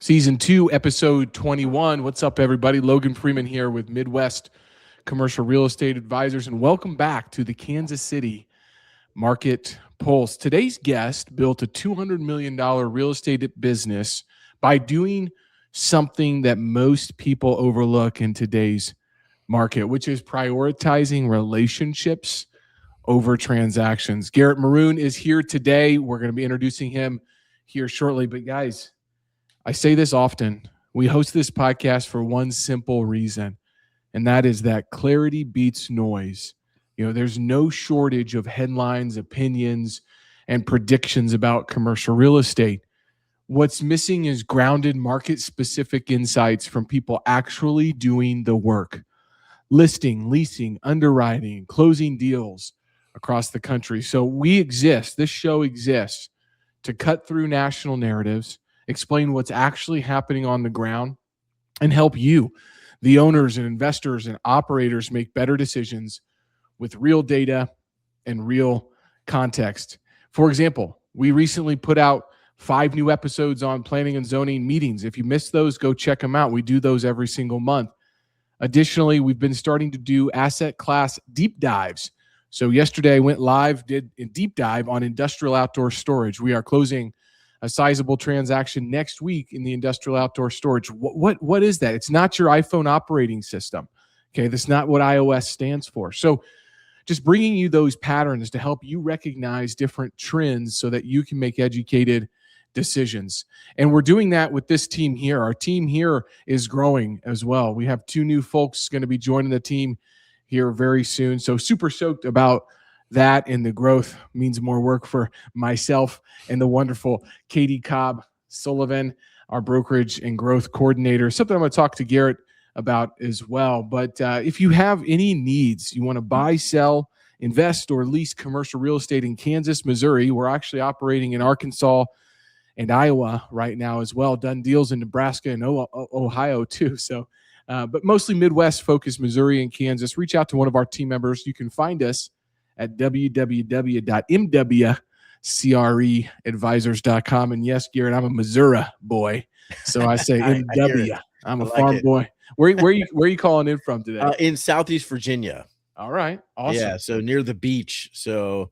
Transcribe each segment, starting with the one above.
Season 2, Episode 21. What's up, everybody? Logan Freeman here with Midwest Commercial Real Estate Advisors, and welcome back to the Kansas City Market Pulse. Today's guest built a $200 million real estate business by doing something that most people overlook in today's market, which is prioritizing relationships over transactions. Garrett Maroon is here today. We're going to be introducing him here shortly. But guys, I say this often. We host this podcast for one simple reason, and that is that clarity beats noise. There's no shortage of headlines, opinions, and predictions about commercial real estate. What's missing is grounded market-specific insights from people actually doing the work, listing, leasing, underwriting, closing deals across the country. So this show exists to cut through national narratives, explain what's actually happening on the ground, and help you, the owners and investors and operators, make better decisions with real data and real context. For example, we recently put out 5 new episodes on planning and zoning meetings. If you missed those, go check them out. We do those every single month. Additionally, we've been starting to do asset class deep dives. So yesterday I went live, did a deep dive on industrial outdoor storage. We are closing a sizable transaction next week in the industrial outdoor storage. What is that? It's not your iPhone operating system. Okay, that's not what iOS stands for. So just bringing you those patterns to help you recognize different trends so that you can make educated decisions. And we're doing that with this team here. Our team here is growing as well. We have 2 new folks going to be joining the team here very soon. So super stoked about that, and the growth means more work for myself and the wonderful Katie Cobb Sullivan, our brokerage and growth coordinator. Something I'm going to talk to Garrett about as well. But if you have any needs, you want to buy, sell, invest, or lease commercial real estate in Kansas, Missouri, we're actually operating in Arkansas and Iowa right now as well. Done deals in Nebraska and Ohio too. So, but mostly Midwest focused, Missouri and Kansas. Reach out to one of our team members. You can find us at www.mwcreadvisors.com. And yes, Garrett, I'm a Missouri boy, so I say MW. I'm a farm boy. Where are you calling in from today? In Southeast Virginia. All right, awesome. Yeah, so near the beach. So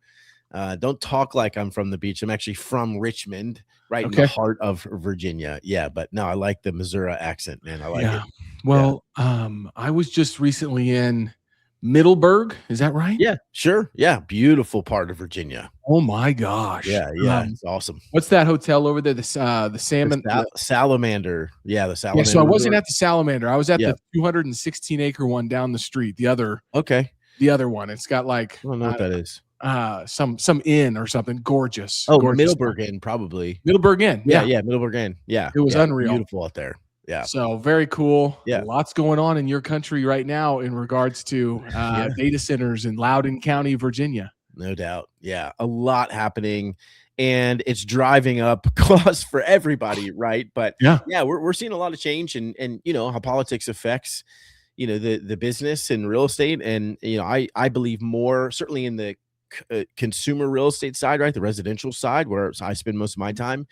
don't talk like I'm from the beach. I'm actually from Richmond, right in the heart of Virginia. Yeah, but no, I like the Missouri accent, man. I like it. Well, I was just recently in Middleburg, is that right? Yeah, sure. Yeah, beautiful part of Virginia. Oh my gosh. Yeah, it's awesome. What's that hotel over there? The Salmon Salamander. Yeah, the Salamander. Yeah, so I wasn't at the Salamander. I was at the 216 acre one down the street. The other one. It's got like, I don't know what that is. Some inn or something. Gorgeous. Oh, gorgeous. Middleburg Inn, probably. Middleburg Inn. Yeah, Middleburg Inn. Yeah. It was unreal. Beautiful out there. Yeah. So very cool. Yeah. Lots going on in your country right now in regards to data centers in Loudoun County, Virginia. No doubt. Yeah. A lot happening, and it's driving up costs for everybody. Right. But we're seeing a lot of change, and how politics affects, the business and real estate. And, I believe more certainly in the consumer real estate side, right? The residential side, where I spend most of my time.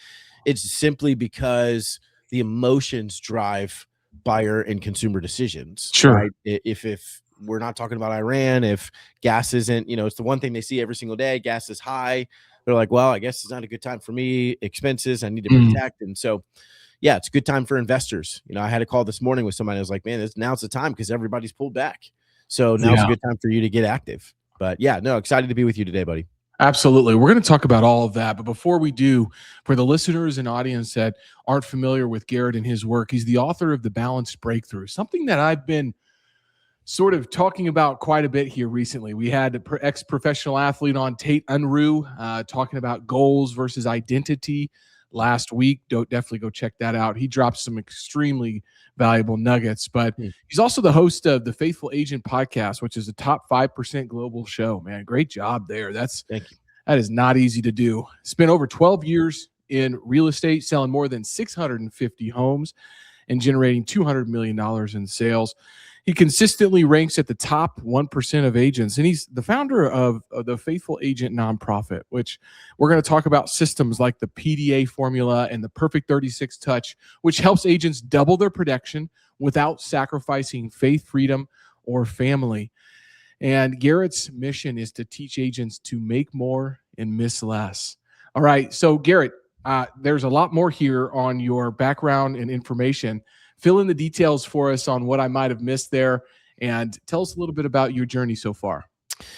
It's simply because the emotions drive buyer and consumer decisions. Sure. Right? If we're not talking about Iran, if gas isn't, it's the one thing they see every single day. Gas is high. They're like, well, I guess it's not a good time for me. Expenses, I need to protect. And so, it's a good time for investors. I had a call this morning with somebody. I was like, man, now's the time because everybody's pulled back. So now's a good time for you to get active. But excited to be with you today, buddy. Absolutely. We're going to talk about all of that. But before we do, for the listeners and audience that aren't familiar with Garrett and his work, he's the author of The Balanced Breakthrough, something that I've been sort of talking about quite a bit here recently. We had an ex-professional athlete on, Tate Unruh, talking about goals versus identity last week. Definitely go check that out. He dropped some extremely valuable nuggets, but he's also the host of the Faithful Agent podcast, which is a top 5% global show, man. Great job there. Thank you. That is not easy to do. Spent over 12 years in real estate, selling more than 650 homes and generating $200 million in sales. He consistently ranks at the top 1% of agents, and he's the founder of the Faithful Agent nonprofit, which we're going to talk about systems like the PDA formula and the Perfect 36 Touch, which helps agents double their production without sacrificing faith, freedom, or family. And Garrett's mission is to teach agents to make more and miss less. All right, so Garrett, there's a lot more here on your background and information. Fill in the details for us on what I might have missed there, and tell us a little bit about your journey so far.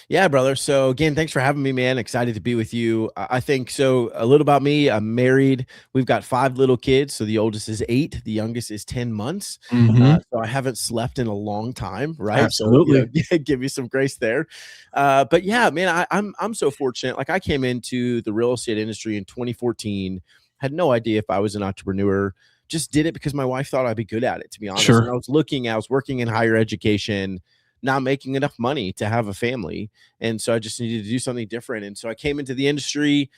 Yeah, brother. So again, thanks for having me, man. Excited to be with you. I think so. A little about me. I'm married. We've got 5 little kids. So the oldest is 8. The youngest is 10 months. So I haven't slept in a long time, right? Absolutely. So give me some grace there. But yeah, man, I'm so fortunate. Like I came into the real estate industry in 2014. Had no idea if I was an entrepreneur. Just did it because my wife thought I'd be good at it, to be honest. Sure. And I was working in higher education, not making enough money to have a family. And so I just needed to do something different. And so I came into the industry,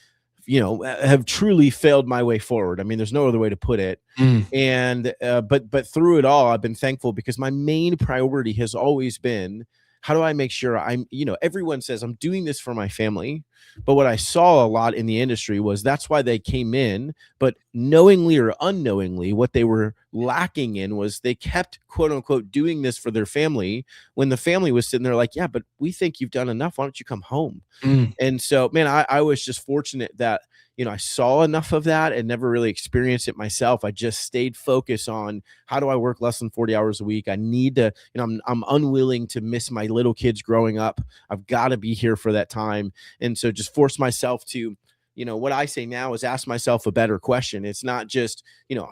have truly failed my way forward. I mean, there's no other way to put it. And, but through it all, I've been thankful because my main priority has always been, how do I make sure everyone says I'm doing this for my family. But what I saw a lot in the industry was that's why they came in, but knowingly or unknowingly, what they were lacking in was they kept quote unquote doing this for their family when the family was sitting there like, yeah, but we think you've done enough. Why don't you come home? And so, man, I was just fortunate that, I saw enough of that and never really experienced it myself. I just stayed focused on how do I work less than 40 hours a week? I need to, I'm unwilling to miss my little kids growing up. I've got to be here for that time. And so just force myself to, what I say now is ask myself a better question. It's not just,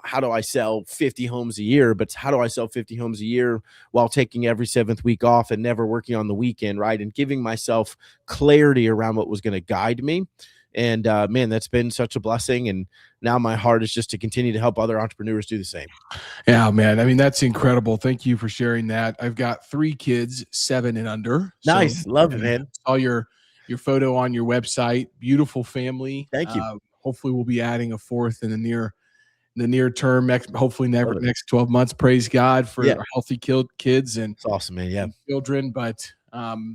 how do I sell 50 homes a year, but how do I sell 50 homes a year while taking every 7th week off and never working on the weekend, right? And giving myself clarity around what was going to guide me. And man, that's been such a blessing. And now my heart is just to continue to help other entrepreneurs do the same. Yeah, man. I mean, that's incredible. Thank you for sharing that. I've got 3 kids, 7 and under. Nice. So, Love it, man. Saw your photo on your website. Beautiful family. Thank you. Hopefully we'll be adding a 4th in the near term, hopefully next 12 months. Praise God for healthy kids and it's awesome, man. Yeah. Children. But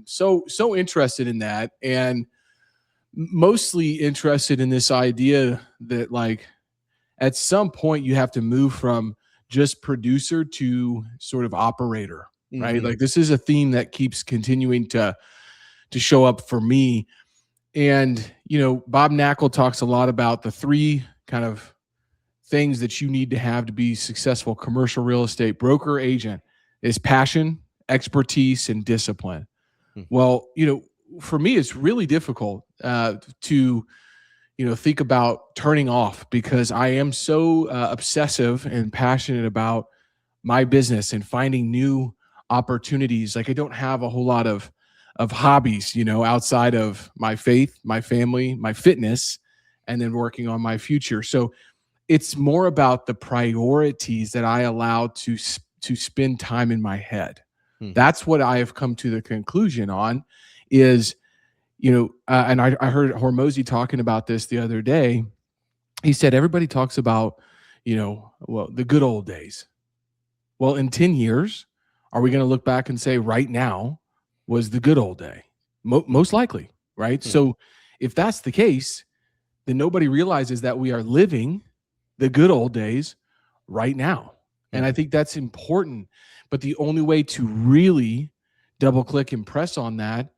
so interested in that, and mostly interested in this idea that like at some point you have to move from just producer to sort of operator, right? Like this is a theme that keeps continuing to show up for me. And, Bob Knackel talks a lot about the 3 kind of things that you need to have to be successful commercial real estate broker agent is passion, expertise, and discipline. Well, for me, it's really difficult to, think about turning off because I am so obsessive and passionate about my business and finding new opportunities. Like I don't have a whole lot of hobbies, outside of my faith, my family, my fitness, and then working on my future. So it's more about the priorities that I allow to spend time in my head. That's what I have come to the conclusion on is, and I heard Hormozy talking about this the other day. He said, everybody talks about, the good old days. Well, in 10 years, are we going to look back and say right now was the good old day? Most likely, right? So if that's the case, then nobody realizes that we are living the good old days right now. And I think that's important. But the only way to really double click and press on that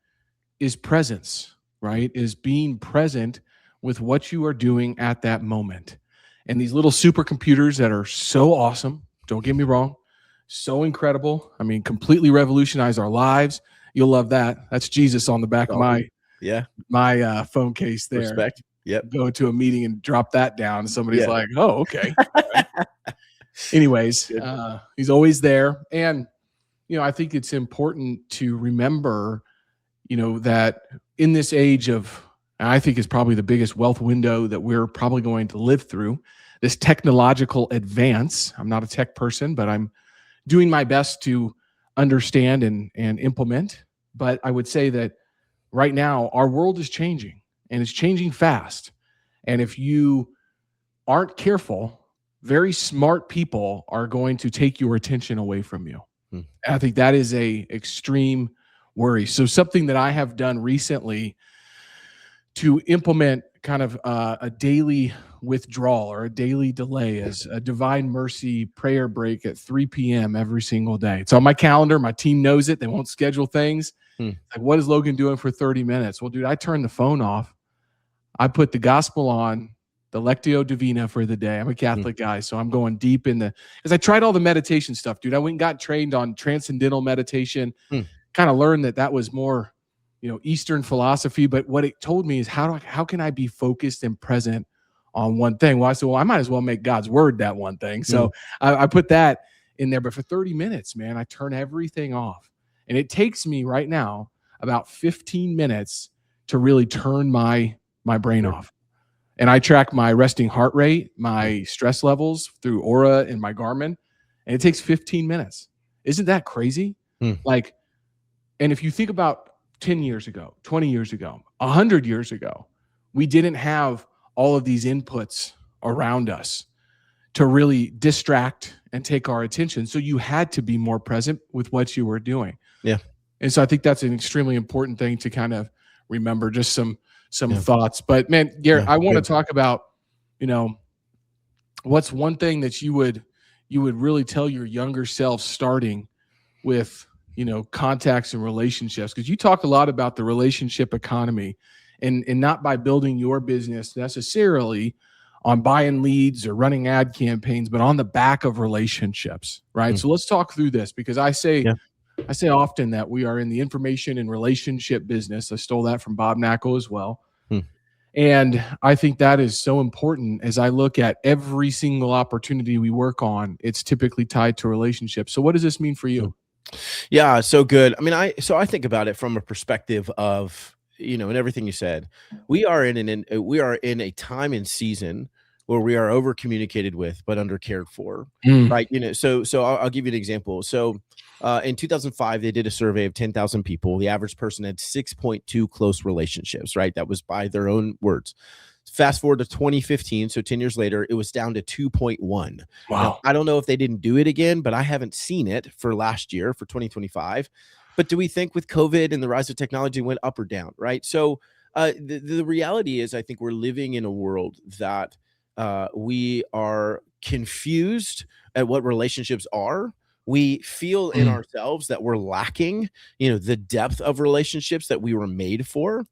is presence, right? Is being present with what you are doing at that moment. And these little supercomputers that are so awesome, don't get me wrong, so incredible. I mean, completely revolutionize our lives. You'll love that. That's Jesus on the back of my phone case there. Respect. Yep. Go to a meeting and drop that down. Somebody's like, oh, okay. Anyways, he's always there. And, I think it's important to remember, that in this age of, I think is probably the biggest wealth window that we're probably going to live through, this technological advance. I'm not a tech person, but I'm doing my best to understand and implement. But I would say that right now our world is changing and it's changing fast. And if you aren't careful, very smart people are going to take your attention away from you. I think that is a extreme worry. So something that I have done recently to implement kind of a daily withdrawal or a daily delay is a divine mercy prayer break at 3 p.m. every single day. It's on my calendar. My team knows it. They won't schedule things. Like, what is Logan doing for 30 minutes? Well, dude, I turn the phone off. I put the gospel on, the Lectio Divina for the day. I'm a Catholic guy, so I'm going deep in because I tried all the meditation stuff, dude. I went and got trained on transcendental meditation, kind of learned that was more, Eastern philosophy. But what it told me is how can I be focused and present on one thing? Well, I said, well, I might as well make God's word that one thing. So I put that in there. But for 30 minutes, man, I turn everything off. And it takes me right now about 15 minutes to really turn my brain off. And I track my resting heart rate, my stress levels through Aura and my Garmin. And it takes 15 minutes. Isn't that crazy? Like, and if you think about 10 years ago, 20 years ago, 100 years ago, we didn't have all of these inputs around us to really distract and take our attention. So you had to be more present with what you were doing. Yeah. And so I think that's an extremely important thing to kind of remember. Just some thoughts. But man, Garrett, I want to talk about, what's one thing that you would really tell your younger self starting with, contacts and relationships? Because you talk a lot about the relationship economy and not by building your business necessarily on buying leads or running ad campaigns, but on the back of relationships, right? So let's talk through this, because I say often that we are in the information and relationship business. I stole that from Bob Knackel as well. And I think that is so important. As I look at every single opportunity we work on, it's typically tied to relationships. So what does this mean for you? Yeah, so good. I mean, I think about it from a perspective of, and everything you said. We are in a time and season where we are over communicated with, but under cared for, right? So I'll give you an example. So in 2005, they did a survey of 10,000 people. The average person had 6.2 close relationships, right? That was by their own words. Fast forward to 2015, so 10 years later, it was down to 2.1. Wow. Now, I don't know if they didn't do it again, but I haven't seen it for last year, for 2025. But do we think with COVID and the rise of technology went up or down, right? So the reality is, I think we're living in a world that we are confused at what relationships are. We feel in ourselves that we're lacking, the depth of relationships that we were made for.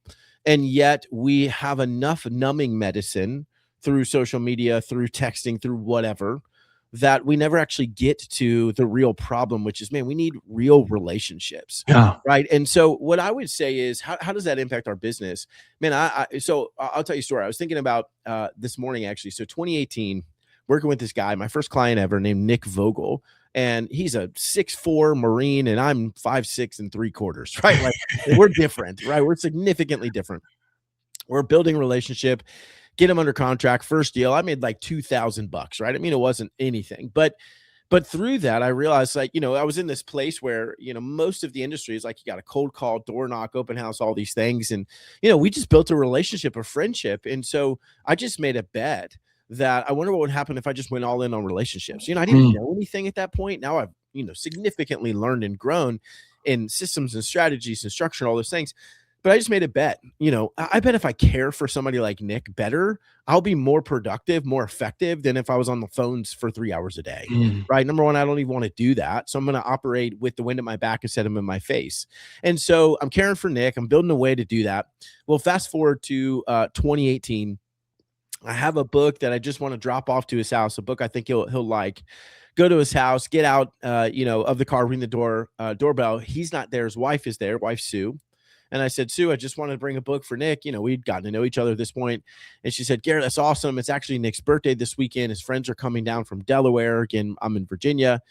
And yet we have enough numbing medicine through social media, through texting, through whatever, that we never actually get to the real problem, which is, man, we need real relationships. Yeah. Right. And so what I would say is, how does that impact our business? Man, so I'll tell you a story. I was thinking about this morning, actually. So 2018, working with this guy, my first client ever, named Nick Vogel. And he's a 6'4" Marine, and I'm 5'6" and 3/4, right? Like, we're different, right? We're significantly different. We're building a relationship, get him under contract. First deal, I made like $2,000, right? I mean, it wasn't anything, but through that, I realized, like, I was in this place where, most of the industry is like, you got a cold call, door knock, open house, all these things. And, we just built a relationship, a friendship. And so I just made a bet that I wonder what would happen if I just went all in on relationships. I didn't know anything at that point. Now I've, significantly learned and grown in systems and strategies and structure and all those things. But I just made a bet. I bet if I care for somebody like Nick better, I'll be more productive, more effective than if I was on the phones for 3 hours a day, right? Number one, I don't even want to do that. So I'm going to operate with the wind at my back instead of in my face. And so I'm caring for Nick. I'm building a way to do that. Well, fast forward to 2018. I have a book that I just want to drop off to his house, a book I think he'll like. Go to his house, get out, of the car, ring the doorbell. He's not there. His wife is there, wife Sue. And I said, Sue, I just wanted to bring a book for Nick. We'd gotten to know each other at this point. And she said, Garrett, that's awesome. It's actually Nick's birthday this weekend. His friends are coming down from Delaware. Again, I'm in Virginia.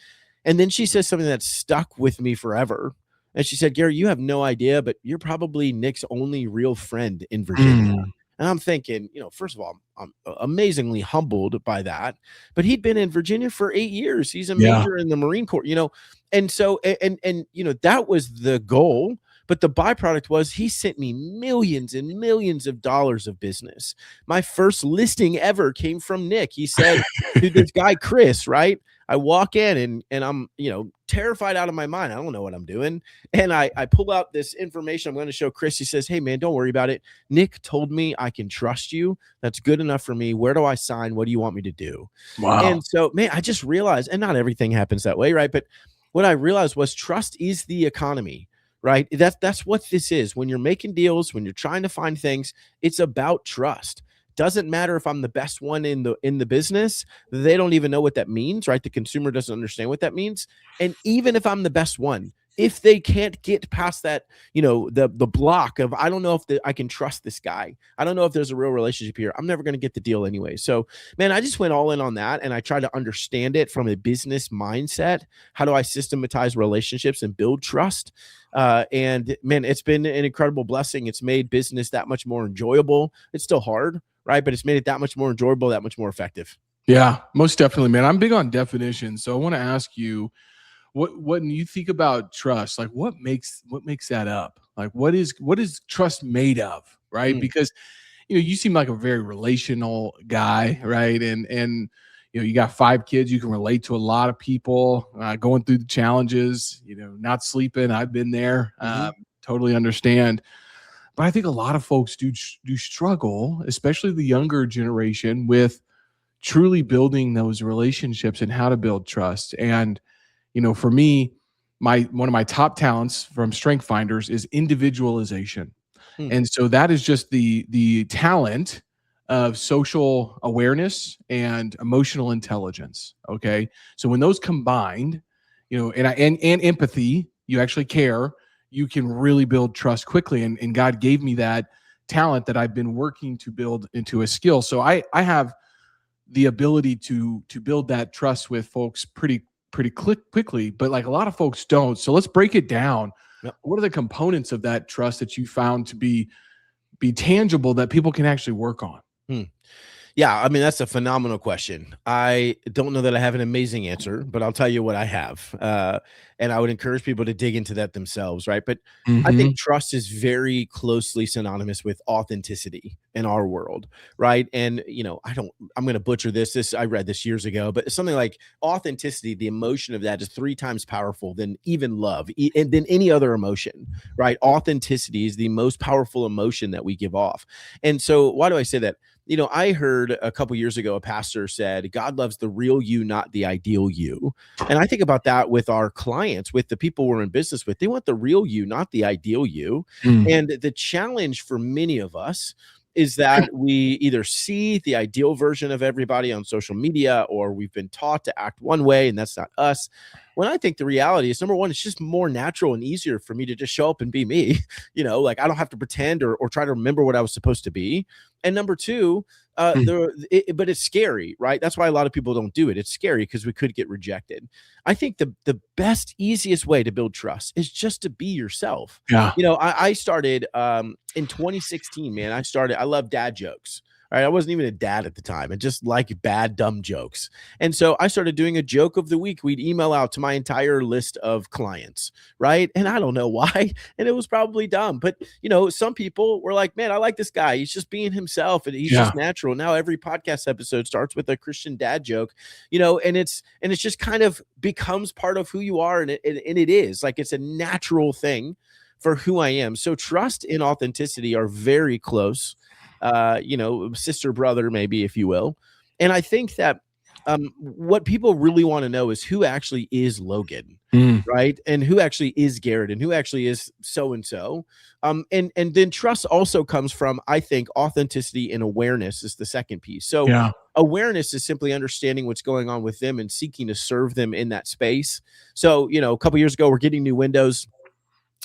And then she says something that stuck with me forever. And she said, Garrett, you have no idea, but you're probably Nick's only real friend in Virginia. And I'm thinking, first of all, I'm amazingly humbled by that. But he'd been in Virginia for 8 years. He's a major in the Marine Corps, And so, and that was the goal. But the byproduct was he sent me millions and millions of dollars of business. My first listing ever came from Nick. He said to this guy, Chris, right? I walk in and I'm, terrified out of my mind. I don't know what I'm doing. And I pull out this information I'm going to show Chris. He says, hey, man, don't worry about it. Nick told me I can trust you. That's good enough for me. Where do I sign? What do you want me to do? Wow. And so, man, I just realized, and not everything happens that way, right? But what I realized was trust is the economy, right? That's what this is. When you're making deals, when you're trying to find things, it's about trust. Doesn't matter if I'm the best one in the business. They don't even know what that means, right? The consumer doesn't understand what that means. And even if I'm the best one, if they can't get past that, the block of, I don't know if I can trust this guy. I don't know if there's a real relationship here. I'm never going to get the deal anyway. So, man, I just went all in on that, and I tried to understand it from a business mindset. How do I systematize relationships and build trust? And man, it's been an incredible blessing. It's made business that much more enjoyable. It's still hard, right? But it's made it that much more enjoyable, that much more effective. Yeah, most definitely, man. I'm big on definitions. So I want to ask you, what when you think about trust, like what makes that up? Like what is trust made of, right? Because you seem like a very relational guy, right? And you got 5 kids, you can relate to a lot of people, going through the challenges, not sleeping. I've been there. Totally understand. But I think a lot of folks do struggle, especially the younger generation, with truly building those relationships and how to build trust. And for me, one of my top talents from Strength Finders is individualization. And so that is just the talent of social awareness and emotional intelligence. Okay. So when those combined, and empathy, you actually care, you can really build trust quickly. And God gave me that talent that I've been working to build into a skill. So I have the ability to build that trust with folks pretty quickly, but like a lot of folks don't. So let's break it down. Yep. What are the components of that trust that you found to be tangible that people can actually work on? Yeah, I mean, that's a phenomenal question. I don't know that I have an amazing answer, but I'll tell you what I have. And I would encourage people to dig into that themselves, right? But I think trust is very closely synonymous with authenticity in our world, right? And, I'm going to butcher this. I read this years ago, but it's something like authenticity, the emotion of that is 3 times powerful than even love and than any other emotion, right? Authenticity is the most powerful emotion that we give off. And so why do I say that? I heard a couple years ago, a pastor said, God loves the real you, not the ideal you. And I think about that with our clients, with the people we're in business with. They want the real you, not the ideal you. And the challenge for many of us is that we either see the ideal version of everybody on social media, or we've been taught to act one way, and that's not us. When I think the reality is, number one, it's just more natural and easier for me to just show up and be me. Like I don't have to pretend or try to remember what I was supposed to be. And number two, but it's scary, right? That's why a lot of people don't do it. It's scary because we could get rejected. I think the best, easiest way to build trust is just to be yourself. Yeah. I started in 2016, man. I love dad jokes. All right. I wasn't even a dad at the time. I just like bad, dumb jokes. And so I started doing a joke of the week. We'd email out to my entire list of clients. Right. And I don't know why. And it was probably dumb. But, some people were like, man, I like this guy. He's just being himself and he's just natural. Now every podcast episode starts with a Christian dad joke, and it's just kind of becomes part of who you are. And it is like it's a natural thing for who I am. So trust and authenticity are very close. Sister, brother, maybe, if you will. And I think that what people really want to know is who actually is Logan, right? And who actually is Garrett, and who actually is so-and-so. And then trust also comes from, I think, authenticity and awareness is the second piece. So awareness is simply understanding what's going on with them and seeking to serve them in that space. So, a couple years ago, we're getting new windows.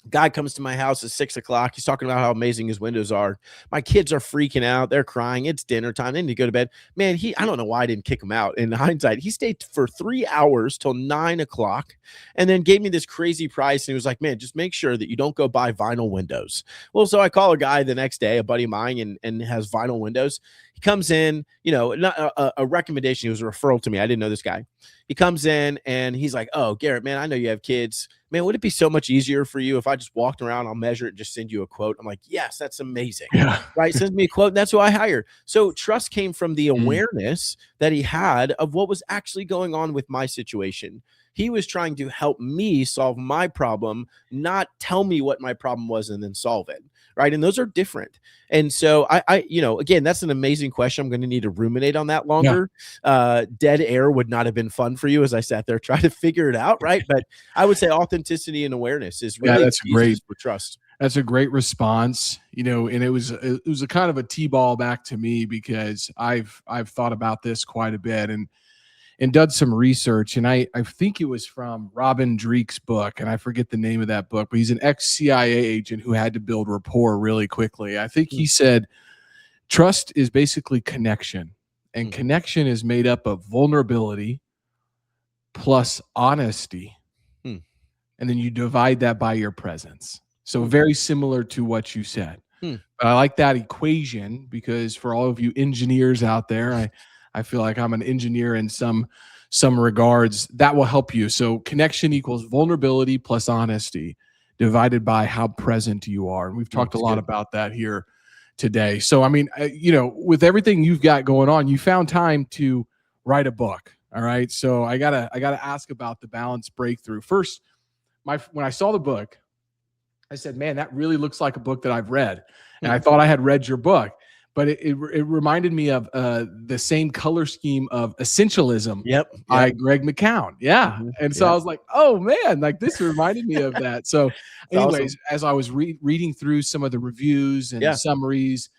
Guy comes to my house at 6:00. He's talking about how amazing his windows are. My kids are freaking out. They're crying. It's dinner time. They need to go to bed. Man, I don't know why I didn't kick him out. In hindsight, he stayed for 3 hours till 9:00 and then gave me this crazy price. And he was like, man, just make sure that you don't go buy vinyl windows. Well, so I call a guy the next day, a buddy of mine, and has vinyl windows. He comes in, not a recommendation. It was a referral to me. I didn't know this guy. He comes in and he's like, "Oh, Garrett, man, I know you have kids. Man, would it be so much easier for you if I just walked around, I'll measure it, just send you a quote?" I'm like, "Yes, that's amazing." Yeah. Right. Sends me a quote. And that's who I hire. So trust came from the awareness that he had of what was actually going on with my situation. He was trying to help me solve my problem, not tell me what my problem was and then solve it. Right. And those are different. And so again, that's an amazing question. I'm going to need to ruminate on that longer. Dead air would not have been fun for you as I sat there trying to figure it out. Right. But I would say authenticity and awareness is really that's great for trust. That's a great response, and it was a kind of a T-ball back to me because I've thought about this quite a bit and done some research, and I think it was from Robin Dreek's book, and I forget the name of that book, but he's an ex-CIA agent who had to build rapport really quickly. I think he said trust is basically connection, and connection is made up of vulnerability plus honesty, and then you divide that by your presence. So very similar to what you said. But I like that equation because for all of you engineers out there, I feel like I'm an engineer in some regards. That will help you. So connection equals vulnerability plus honesty divided by how present you are. And we've talked a lot about that here today. So, I mean, with everything you've got going on, you found time to write a book. All right. So I gotta ask about the balance breakthrough. First, when I saw the book, I said, man, that really looks like a book that I've read. And I thought I had read your book, but it reminded me of the same color scheme of Essentialism by Greg McKeown. Yeah. And so I was like, oh man, like this reminded me of that. So anyways, as I was reading through some of the reviews and summaries,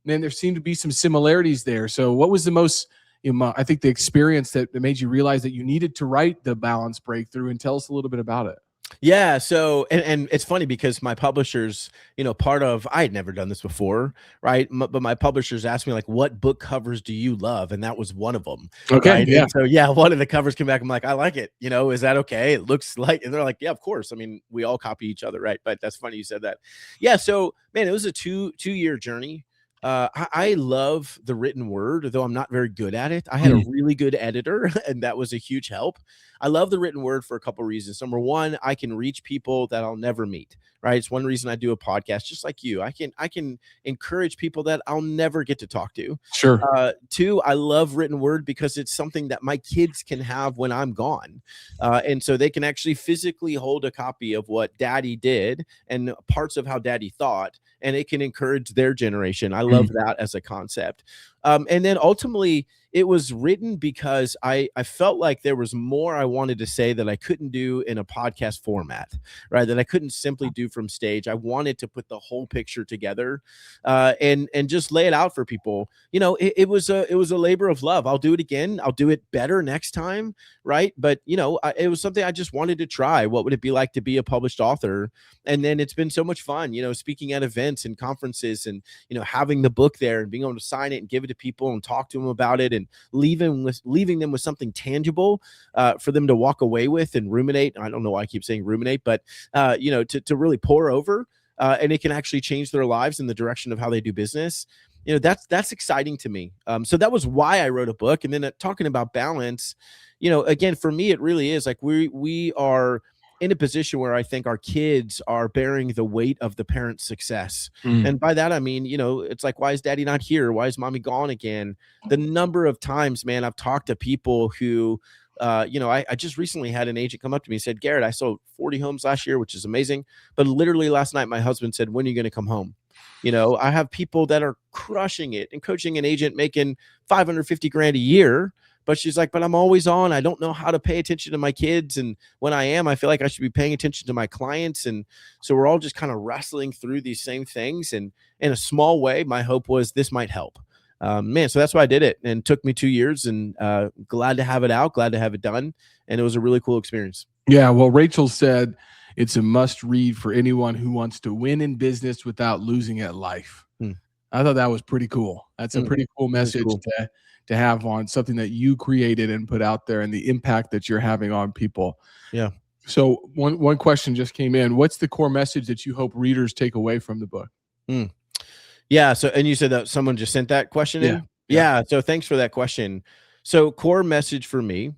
man, there seemed to be some similarities there. So what was the most, I think the experience that made you realize that you needed to write the balance breakthrough, and tell us a little bit about it. Yeah. So, and it's funny because my publishers, I had never done this before. Right. But my publishers asked me like, what book covers do you love? And that was one of them. Okay. Right? Yeah. And so, one of the covers came back. I'm like, I like it. Is that okay? It looks like, and they're like, yeah, of course. I mean, we all copy each other. Right. But that's funny you said that. Yeah. So, man, it was a two-year journey. I love the written word, though I'm not very good at it. I had a really good editor, and that was a huge help. I love the written word for a couple of reasons. Number one, I can reach people that I'll never meet. Right. It's one reason I do a podcast, just like you. I can encourage people that I'll never get to talk to. Sure. Two, I love written word because it's something that my kids can have when I'm gone. And so they can actually physically hold a copy of what daddy did and parts of how daddy thought, and it can encourage their generation. I love that as a concept. And then ultimately, it was written because I felt like there was more I wanted to say that I couldn't do in a podcast format, right? That I couldn't simply do from stage. I wanted to put the whole picture together and just lay it out for people. It was a labor of love. I'll do it again. I'll do it better next time, right? But it was something I just wanted to try. What would it be like to be a published author? And then it's been so much fun, speaking at events and conferences and having the book there and being able to sign it and give it to people and talk to them about it and leaving them with something tangible for them to walk away with and ruminate. I don't know why I keep saying ruminate, but to really pour over and it can actually change their lives in the direction of how they do business. That's exciting to me. So that was why I wrote a book. And then talking about balance, again, for me, it really is like we are in a position where I think our kids are bearing the weight of the parent's success. And by that, I mean, it's like, why is daddy not here? Why is mommy gone again? The number of times, man, I've talked to people who, I just recently had an agent come up to me and said, Garrett, I sold 40 homes last year, which is amazing. But literally last night, my husband said, when are you going to come home? I have people that are crushing it and coaching an agent making 550 grand a year. But she's like, but I'm always on. I don't know how to pay attention to my kids. And when I am, I feel like I should be paying attention to my clients. And so we're all just kind of wrestling through these same things. And in a small way, my hope was this might help. So that's why I did it. And it took me 2 years and glad to have it out, glad to have it done. And it was a really cool experience. Yeah. Well, Rachel said it's a must read for anyone who wants to win in business without losing at life. I thought that was pretty cool. That's a pretty cool message to have on something that you created and put out there and the impact that you're having on people. Yeah. So one question just came in. What's the core message that you hope readers take away from the book? Yeah. So, and you said that someone just sent that question in? Yeah. So thanks for that question. So core message for me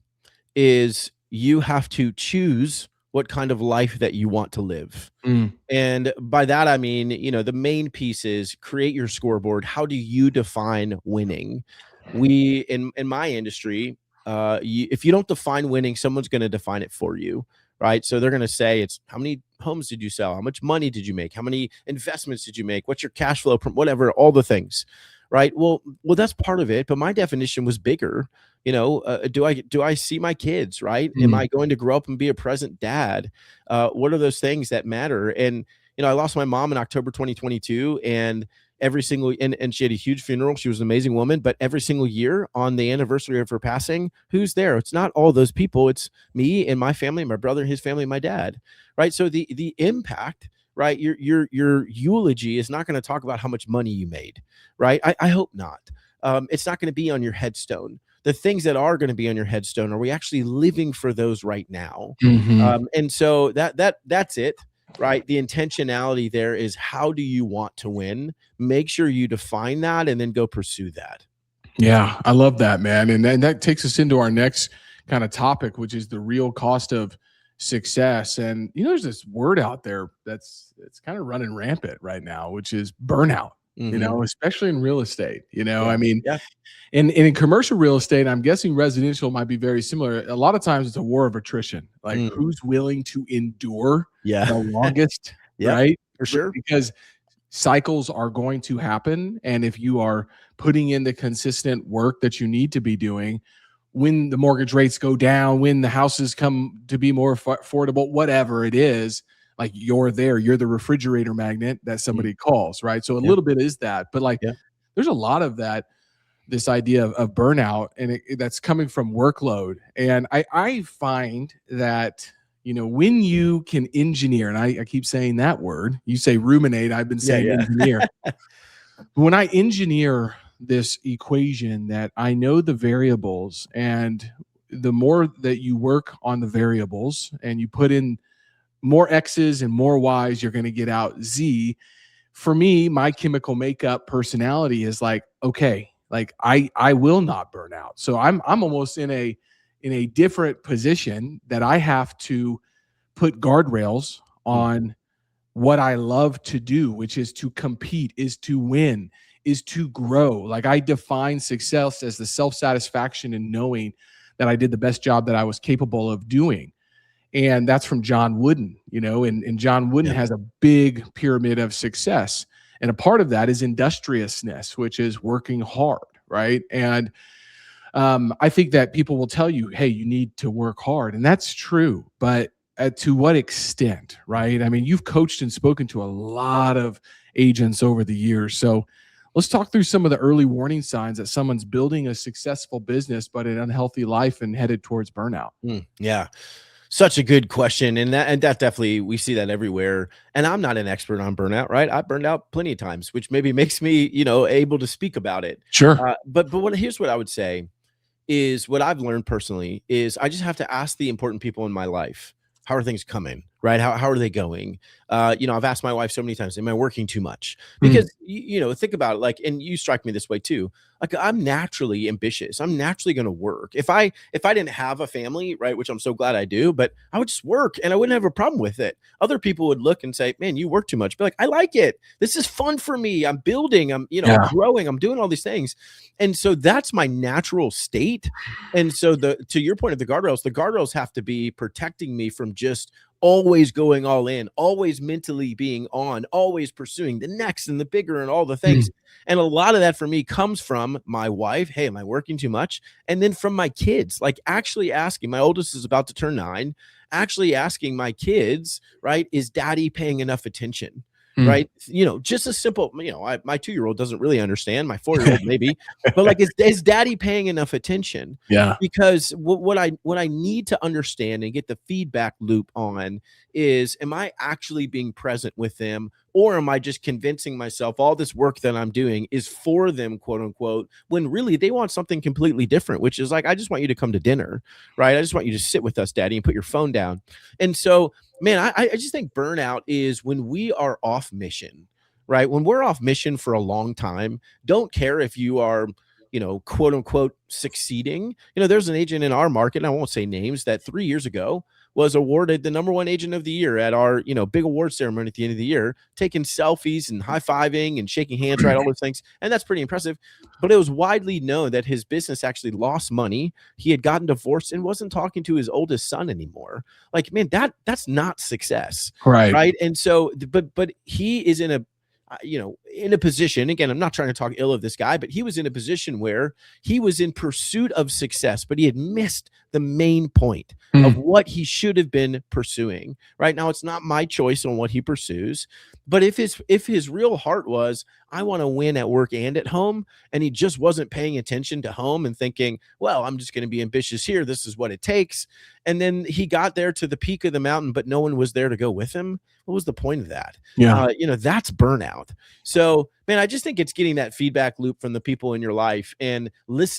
is you have to choose what kind of life that you want to live. Mm. And by that, I mean, the main piece is create your scoreboard. How do you define winning? In my industry, if you don't define winning, someone's going to define it for you, right? So they're going to say it's how many homes did you sell? How much money did you make? How many investments did you make? What's your cash flow from whatever, all the things, right? Well, that's part of it. But my definition was bigger. Do I see my kids, right? Am Mm. I going to grow up and be a present dad? What are those things that matter? And I lost my mom in October 2022, and every single and she had a huge funeral. She was an amazing woman, but every single year on the anniversary of her passing, who's there? It's not all those people. It's me and my family, my brother, his family, my dad, right? So the impact, right? Your eulogy is not going to talk about how much money you made, right? I hope not. It's not going to be on your headstone. The things that are going to be on your headstone, are we actually living for those right now? Mm-hmm. And so that's it, right? The intentionality there is, how do you want to win? Make sure you define that and then go pursue that. Yeah, I love that, man. And that takes us into our next kind of topic, which is the real cost of success. And there's this word out there it's kind of running rampant right now, which is burnout. Mm-hmm. Especially in real estate. Yeah. I mean, Yeah. and in commercial real estate, I'm guessing residential might be very similar. A lot of times it's a war of attrition. Like who's willing to endure Yeah. the longest, Yep, right? for sure. Because cycles are going to happen. And if you are putting in the consistent work that you need to be doing, when the mortgage rates go down, when the houses come to be more affordable, whatever it is, like you're the refrigerator magnet that somebody calls, right? So a little bit is that, but there's a lot of that, this idea of burnout, and that's coming from workload. And I find that, when you can engineer, and I keep saying that word, you say ruminate, I've been saying engineer. When I engineer this equation that I know the variables, and the more that you work on the variables and you put in more X's and more Y's, you're going to get out Z. For me, my chemical makeup personality is like, okay, like I will not burn out. So I'm almost in a different position that I have to put guardrails on what I love to do, which is to compete, is to win, is to grow. Like I define success as the self-satisfaction in knowing that I did the best job that I was capable of doing. And that's from John Wooden, and John Wooden has a big pyramid of success. And a part of that is industriousness, which is working hard, right? And I think that people will tell you, hey, you need to work hard. And that's true. But to what extent, right? I mean, you've coached and spoken to a lot of agents over the years. So let's talk through some of the early warning signs that someone's building a successful business, but an unhealthy life and headed towards burnout. Yeah. Such a good question. And that definitely, we see that everywhere. And I'm not an expert on burnout, right? I've burned out plenty of times, which maybe makes me, able to speak about it. Sure. But here's what I would say is, what I've learned personally is, I just have to ask the important people in my life, how are things coming? Right? How are they going? I've asked my wife so many times, am I working too much? Because, think about it, like, and you strike me this way too. Like, I'm naturally ambitious. I'm naturally going to work. If I didn't have a family, right, which I'm so glad I do, but I would just work and I wouldn't have a problem with it. Other people would look and say, man, you work too much. But like, I like it. This is fun for me. I'm building, I'm growing, I'm doing all these things. And so that's my natural state. And so to your point of the guardrails have to be protecting me from just always going all in, always mentally being on, always pursuing the next and the bigger and all the things. And a lot of that for me comes from my wife. Hey, am I working too much? And then from my kids, like actually asking, my oldest is about to turn 9, actually asking my kids, right, is daddy paying enough attention? Right. Just a simple, my 2-year-old doesn't really understand, my 4-year-old maybe, but like, is daddy paying enough attention? Yeah. Because what I need to understand and get the feedback loop on is, am I actually being present with them? Or am I just convincing myself all this work that I'm doing is for them, quote unquote, when really they want something completely different, which is like, I just want you to come to dinner, right? I just want you to sit with us, daddy, and put your phone down. And so, man, I just think burnout is when we are off mission, right? When we're off mission for a long time, don't care if you are, quote unquote succeeding. There's an agent in our market, and I won't say names, that 3 years ago was awarded the #1 agent of the year at our, big award ceremony at the end of the year, taking selfies and high-fiving and shaking hands, right? All those things. And that's pretty impressive. But it was widely known that his business actually lost money. He had gotten divorced and wasn't talking to his oldest son anymore. Like, man, that's not success. Right. And so, but he is in a position, again, I'm not trying to talk ill of this guy, but he was in a position where he was in pursuit of success, but he had missed the main point of what he should have been pursuing. Right now, it's not my choice on what he pursues, but if his real heart was, I want to win at work and at home, and he just wasn't paying attention to home and thinking, well, I'm just going to be ambitious here. This is what it takes. And then he got there to the peak of the mountain, but no one was there to go with him. What was the point of that? Yeah. That's burnout. So, man, I just think it's getting that feedback loop from the people in your life and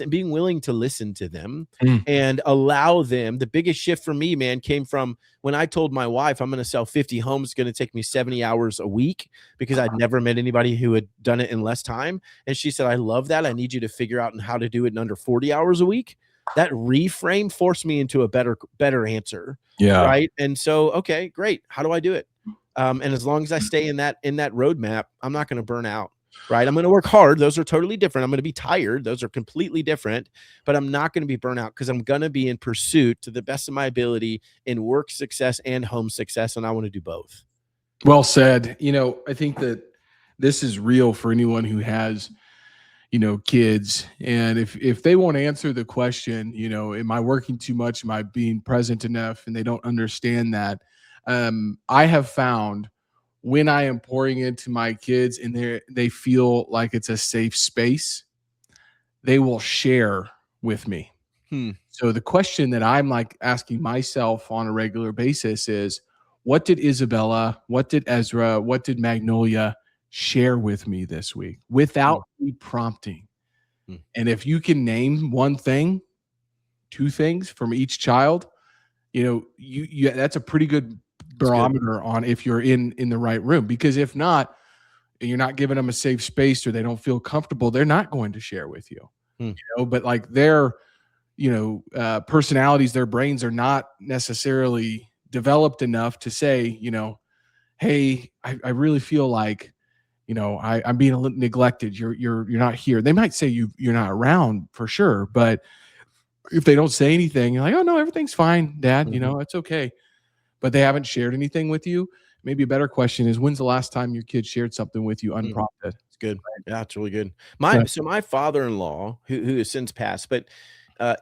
being willing to listen to them and allow them. The biggest shift for me, man, came from when I told my wife I'm going to sell 50 homes. It's going to take me 70 hours a week because I'd never met anybody who had done it in less time. And she said, I love that. I need you to figure out how to do it in under 40 hours a week. That reframe forced me into a better answer. Yeah. Right. And so, okay, great. How do I do it? And as long as I stay in that roadmap, I'm not going to burn out. Right. I'm going to work hard. Those are totally different. I'm going to be tired. Those are completely different, but I'm not going to be burnout because I'm going to be in pursuit to the best of my ability in work success and home success. And I want to do both. Well said. I think that this is real for anyone who has, kids. And if they won't answer the question, am I working too much? Am I being present enough? And they don't understand that. I have found when I am pouring into my kids and they feel like it's a safe space, they will share with me. So the question that I'm like asking myself on a regular basis is, what did Isabella, what did Ezra, what did Magnolia share with me this week without me prompting? And if you can name one thing, two things from each child, you that's a pretty good barometer on if you're in the right room. Because if not, and you're not giving them a safe space or they don't feel comfortable, they're not going to share with you. But like their personalities, their brains are not necessarily developed enough to say, hey, I really feel like I'm being neglected. You're not here. They might say you're not around for sure, but if they don't say anything, you're like, oh no, everything's fine, Dad. It's okay. But they haven't shared anything with you. Maybe a better question is, when's the last time your kid shared something with you unprompted? It's good. Yeah, it's really good. My father-in-law, who has since passed, but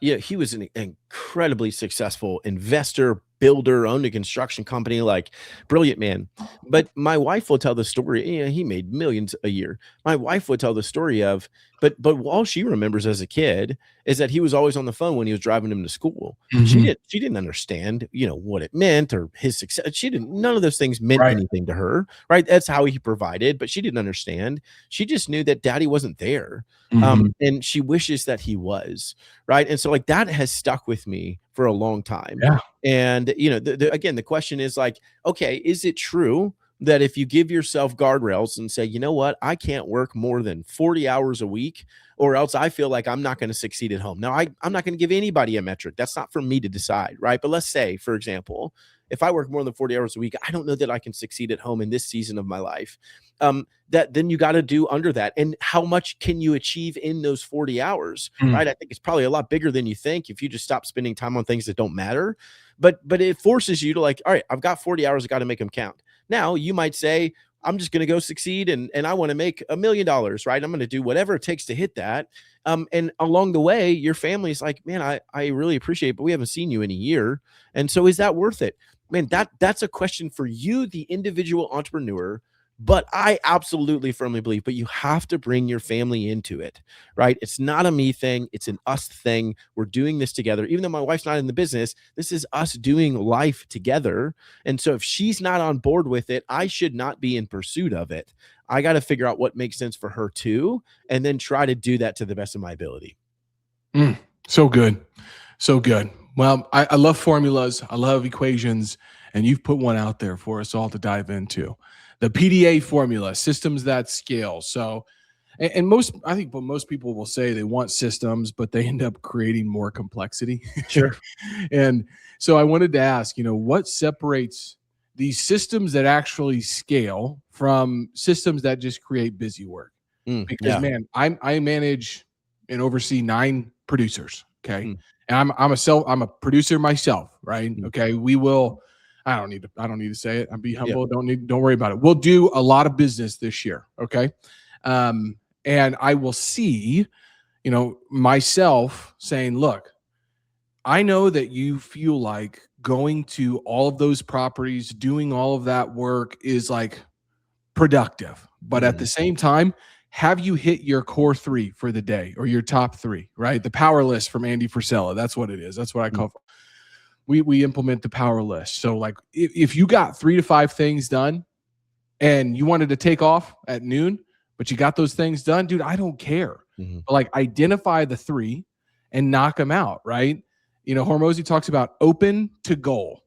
he was an incredibly successful investor, builder, owned a construction company, like brilliant man. But my wife will tell the story. He made millions a year. My wife would tell the story of, but all she remembers as a kid is that he was always on the phone when he was driving him to school. She didn't understand, what it meant or his success. None of those things meant anything to her, right? That's how he provided, but she didn't understand. She just knew that Daddy wasn't there. And she wishes that he was, right? And so like that has stuck with me for a long time. Yeah. And, again, the question is like, okay, is it true that if you give yourself guardrails and say, you know what, I can't work more than 40 hours a week, or else I feel like I'm not going to succeed at home. Now, I'm not going to give anybody a metric. That's not for me to decide, right? But let's say, for example, if I work more than 40 hours a week, I don't know that I can succeed at home in this season of my life. Then you got to do under that. And how much can you achieve in those 40 hours, right? I think it's probably a lot bigger than you think if you just stop spending time on things that don't matter. But it forces you to like, all right, I've got 40 hours. I got to make them count. Now you might say, I'm just going to go succeed and I want to make $1 million, right? I'm going to do whatever it takes to hit that. And along the way, your family's like, man, I really appreciate it, but we haven't seen you in a year. And so is that worth it? Man, that's a question for you, the individual entrepreneur. But I absolutely firmly believe, but you have to bring your family into it, right? It's not a me thing. It's an us thing. We're doing this together. Even though my wife's not in the business, this is us doing life together. And so if she's not on board with it, I should not be in pursuit of it. I got to figure out what makes sense for her too, and then try to do that to the best of my ability. So good. So good. Well, I love formulas. I love equations. And you've put one out there for us all to dive into. The PDA formula, systems that scale. So And I think what most people will say, they want systems, but they end up creating more complexity. Sure. And so I wanted to ask, what separates these systems that actually scale from systems that just create busy work? Because Yeah. man, I manage and oversee 9 producers. Okay. Mm, And I'm a producer myself, right? mm, Okay. I don't need to say it. I'll be yeah. humble. Don't worry about it. We'll do a lot of business this year. Okay. Um, and I will see, myself saying, look, I know that you feel like going to all of those properties, doing all of that work is like productive. But at the Mm, same time, have you hit your core 3 for the day or your top 3, right? The power list from Andy Frisella. That's what it is. That's what I mm, call we implement the power list. So like if you got 3 to 5 things done and you wanted to take off at noon, but you got those things done, dude, I don't care. mhm, But like identify the 3 and knock them out, right? Hormozy talks about open to goal.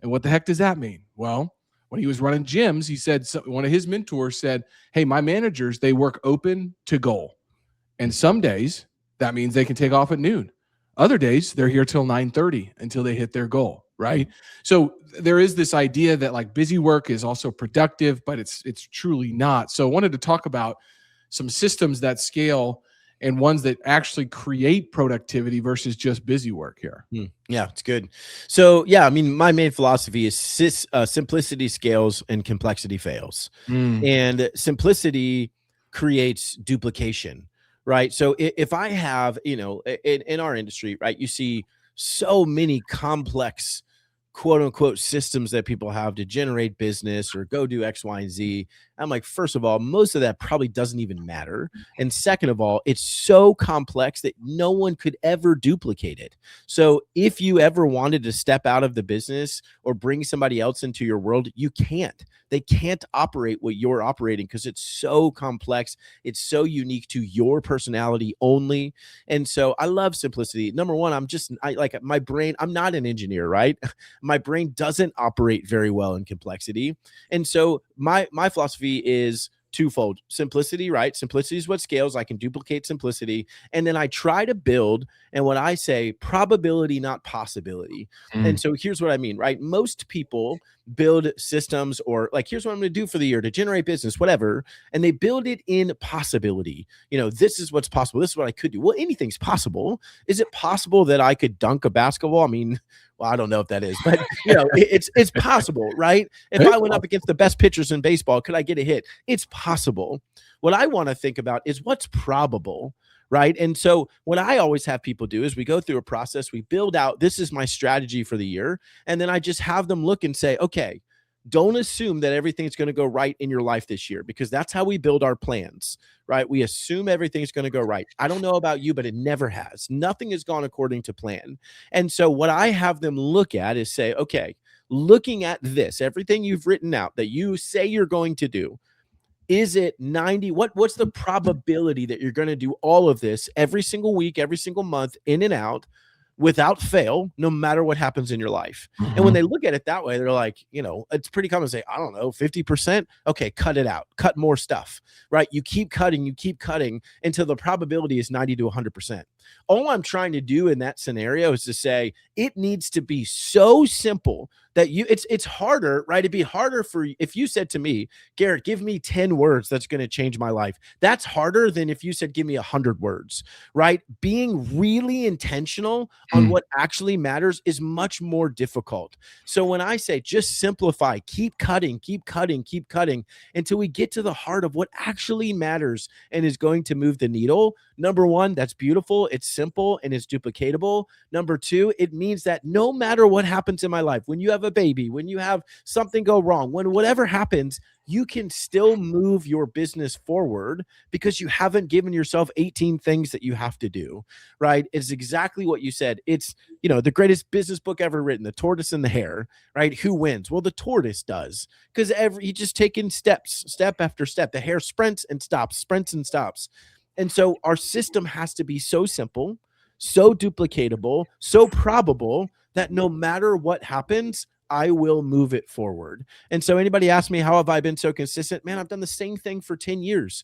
And what the heck does that mean? Well, when he was running gyms, he said one of his mentors said, "Hey, my managers, they work open to goal. And some days that means they can take off at noon. Other days they're here till 9:30 until they hit their goal, right? So there is this idea that like busy work is also productive, but it's truly not. So I wanted to talk about some systems that scale and ones that actually create productivity versus just busy work here. Yeah, it's good. So, yeah, I mean, my main philosophy is simplicity scales and complexity fails. Mm. And simplicity creates duplication, right? So if I have, in our industry, right, you see so many complex quote unquote systems that people have to generate business or go do X, Y, and Z. I'm like, first of all, most of that probably doesn't even matter. And second of all, it's so complex that no one could ever duplicate it. So if you ever wanted to step out of the business or bring somebody else into your world, you can't. They can't operate what you're operating because it's so complex. It's so unique to your personality only. And so I love simplicity. Number one, I like my brain. I'm not an engineer, right? My brain doesn't operate very well in complexity. And so my philosophy is twofold. Simplicity, right? Simplicity is what scales. I can duplicate simplicity. And then I try to build, and when I say probability, not possibility. And so here's what I mean, right? Most people build systems or like, here's what I'm going to do for the year to generate business, whatever. And they build it in possibility. This is what's possible. This is what I could do. Well, anything's possible. Is it possible that I could dunk a basketball? I mean, well, I don't know if that is, but it's possible, right? If I went up against the best pitchers in baseball, could I get a hit? It's possible. What I want to think about is what's probable, right? And so what I always have people do is we go through a process, we build out, this is my strategy for the year. And then I just have them look and say, okay, don't assume that everything's going to go right in your life this year, because that's how we build our plans, right? We assume everything's going to go right. I don't know about you, but it never has. Nothing has gone according to plan. And so what I have them look at is say, okay, looking at this, everything you've written out that you say you're going to do, is it 90? What's the probability that you're going to do all of this every single week, every single month, in and out, without fail, no matter what happens in your life? And when they look at it that way, they're like, it's pretty common to say, I don't know, 50%. Okay, cut it out, cut more stuff, right? You keep cutting until the probability is 90 to 100%. All I'm trying to do in that scenario is to say it needs to be so simple that it's harder, right? It'd be harder for if you said to me, Garrett, give me 10 words that's going to change my life. That's harder than if you said, give me 100 words, right? Being really intentional on what actually matters is much more difficult. So when I say just simplify, keep cutting until we get to the heart of what actually matters and is going to move the needle. Number one, that's beautiful. It's simple and it's duplicatable. Number two, it means that no matter what happens in my life, when you have a baby, when you have something go wrong, when whatever happens, you can still move your business forward because you haven't given yourself 18 things that you have to do, right? It's exactly what you said. It's, the greatest business book ever written, The Tortoise and the Hare, right? Who wins? Well, the tortoise does, because he's just taking steps, step after step. The hare sprints and stops. And so our system has to be so simple, so duplicatable, so probable that no matter what happens, I will move it forward. And so anybody asks me, how have I been so consistent? Man, I've done the same thing for 10 years.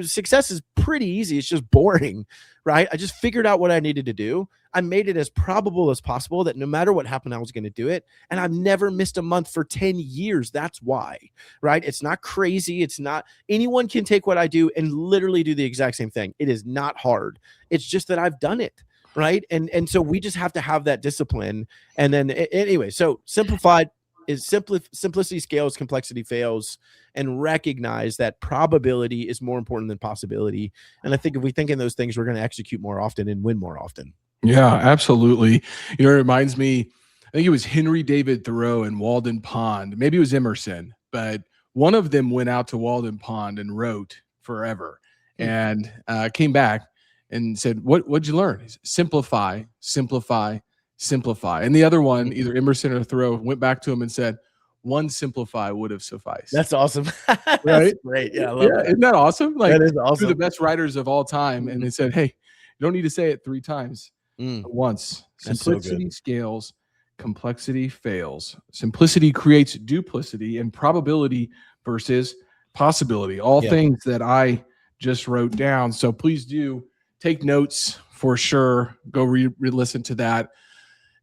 Success is pretty easy. It's just boring, right? I just figured out what I needed to do. I made it as probable as possible that no matter what happened, I was going to do it. And I've never missed a month for 10 years. That's why, right? It's not crazy. It's not, anyone can take what I do and literally do the exact same thing. It is not hard. It's just that I've done it. Right. And so we just have to have that discipline. And then anyway, so simplified is simplicity scales, complexity fails, and recognize that probability is more important than possibility. And I think if we think in those things, we're going to execute more often and win more often. Yeah, absolutely. It reminds me, I think it was Henry David Thoreau and Walden Pond. Maybe it was Emerson, but one of them went out to Walden Pond and wrote forever and came back and said, what'd you learn? Simplify, simplify, simplify. And the other one, either Emerson or Thoreau, went back to him and said, one simplify would have sufficed. That's awesome. Right? That's great. Yeah, I love that. Isn't that awesome? Like, that is awesome. Two of the best writers of all time. And they said, hey, you don't need to say it 3 times at once. Simplicity scales, complexity fails. Simplicity creates duplicity, and probability versus possibility. All things that I just wrote down. So please do take notes for sure. Go re-listen to that.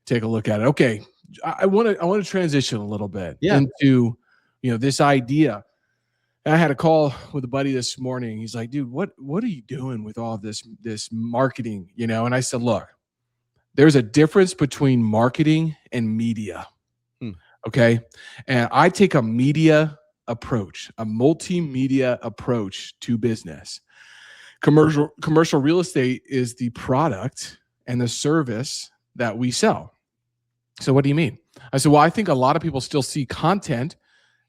Take a look at it. Okay, I want to transition a little bit into this idea. I had a call with a buddy this morning. He's like, "Dude, what are you doing with all this marketing?" And I said, "Look, there's a difference between marketing and media. Okay, and I take a media approach, a multimedia approach to business." Commercial real estate is the product and the service that we sell. So what do you mean? I said, well, I think a lot of people still see content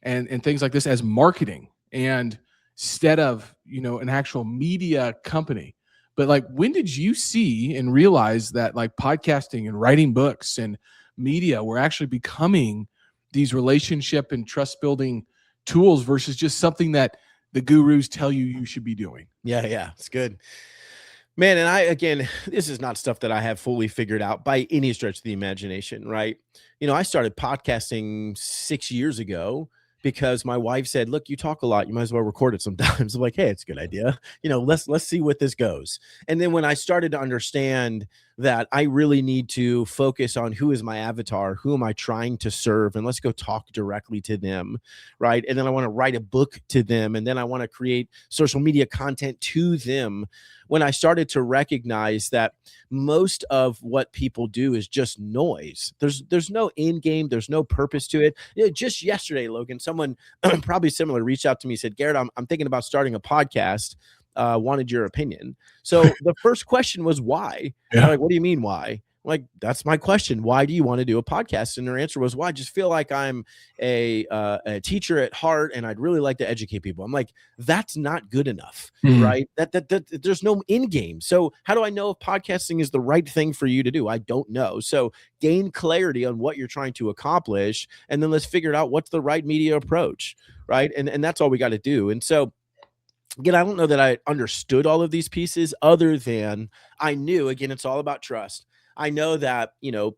and things like this as marketing, and instead of, an actual media company. But like, when did you see and realize that like podcasting and writing books and media were actually becoming these relationship and trust building tools versus just something that the gurus tell you should be doing? Yeah. It's good, man. And again, this is not stuff that I have fully figured out by any stretch of the imagination, right? I started podcasting 6 years ago because my wife said, look, you talk a lot. You might as well record it sometimes. I'm like, hey, it's a good idea. Let's see what this goes. And then when I started to understand that I really need to focus on who is my avatar, who am I trying to serve, and let's go talk directly to them, right? And then I want to write a book to them, and then I want to create social media content to them. When I started to recognize that most of what people do is just noise, there's no end game, there's no purpose to it. Just yesterday, Logan, someone probably similar reached out to me, said, Garrett, I'm thinking about starting a podcast. Wanted your opinion. So the first question was why? Yeah. Like, what do you mean why? Like, that's my question. Why do you want to do a podcast? And their answer was, well, I just feel like I'm a teacher at heart, and I'd really like to educate people. I'm like, that's not good enough, right? That there's no end game. So how do I know if podcasting is the right thing for you to do? I don't know. So gain clarity on what you're trying to accomplish, and then let's figure out what's the right media approach, right? And that's all we got to do. And so, again, I don't know that I understood all of these pieces, other than I knew, again, it's all about trust. I know that,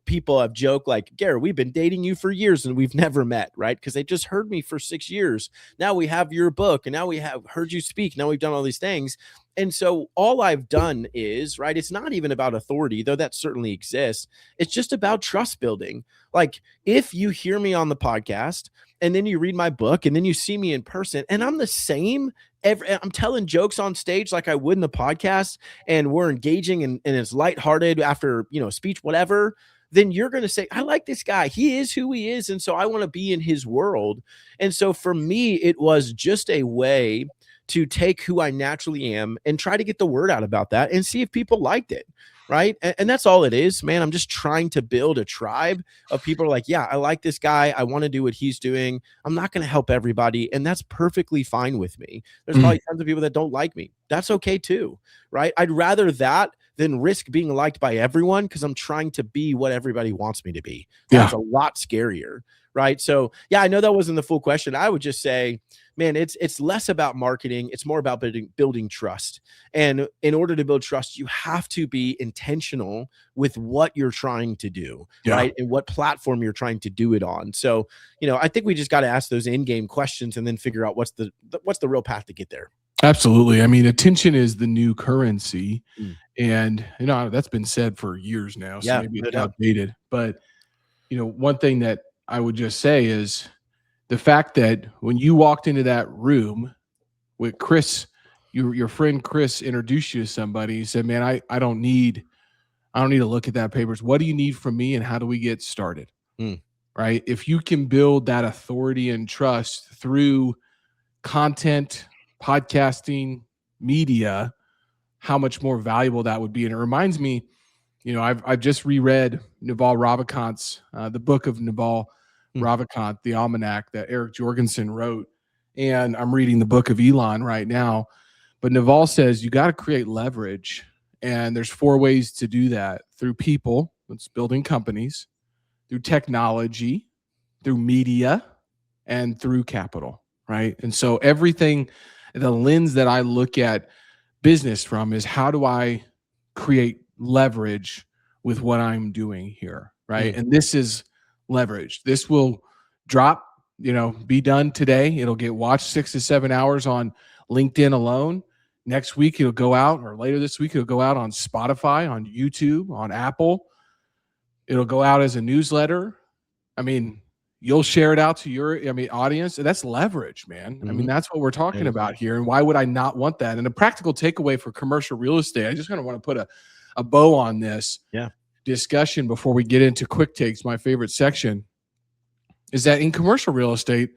people have joked like, Garrett, we've been dating you for years and we've never met, right? Because they just heard me for 6 years. Now we have your book, and now we have heard you speak. Now we've done all these things. And so all I've done is, right, it's not even about authority, though that certainly exists. It's just about trust building. Like, if you hear me on the podcast and then you read my book and then you see me in person and I'm the same, I'm telling jokes on stage like I would in the podcast, and we're engaging and it's lighthearted after, speech, whatever, then you're going to say, I like this guy. He is who he is. And so I want to be in his world. And so for me, it was just a way to take who I naturally am and try to get the word out about that and see if people liked it. Right. And that's all it is, man. I'm just trying to build a tribe of people who are like, yeah, I like this guy. I want to do what he's doing. I'm not going to help everybody. And that's perfectly fine with me. There's probably tons of people that don't like me. That's okay too. Right. I'd rather that than risk being liked by everyone because I'm trying to be what everybody wants me to be. That's a lot scarier, right? So yeah, I know that wasn't the full question. I would just say, man, it's less about marketing. It's more about building trust. And in order to build trust, you have to be intentional with what you're trying to do, right? And what platform you're trying to do it on. So, I think we just got to ask those in-game questions and then figure out what's the real path to get there. Absolutely. I mean, attention is the new currency. And, that's been said for years now. So maybe it's outdated. But, one thing that I would just say is the fact that when you walked into that room with Chris, your friend Chris introduced you to somebody. He said, man, I don't need to look at that papers. What do you need from me and how do we get started? Right? If you can build that authority and trust through content, podcasting, media, how much more valuable that would be. And it reminds me, I've just reread Naval Ravikant's the book of Naval Ravikant, the almanac that Eric Jorgensen wrote. And I'm reading the book of Elon right now. But Naval says you got to create leverage. And there's 4 ways to do that: through people, that's building companies, through technology, through media, and through capital, right? And so everything, the lens that I look at business from is how do I create leverage with what I'm doing here, right? And this is leverage. This will drop, be done today. It'll get watched 6 to 7 hours on LinkedIn alone. Next week, it'll go out, or later this week, it'll go out on Spotify, on YouTube, on Apple. It'll go out as a newsletter. I mean, you'll share it out to your, audience. That's leverage, man. I mean, that's what we're talking about here. And why would I not want that? And a practical takeaway for commercial real estate, I just kind of want to put a bow on this discussion before we get into quick takes. My favorite section is that in commercial real estate,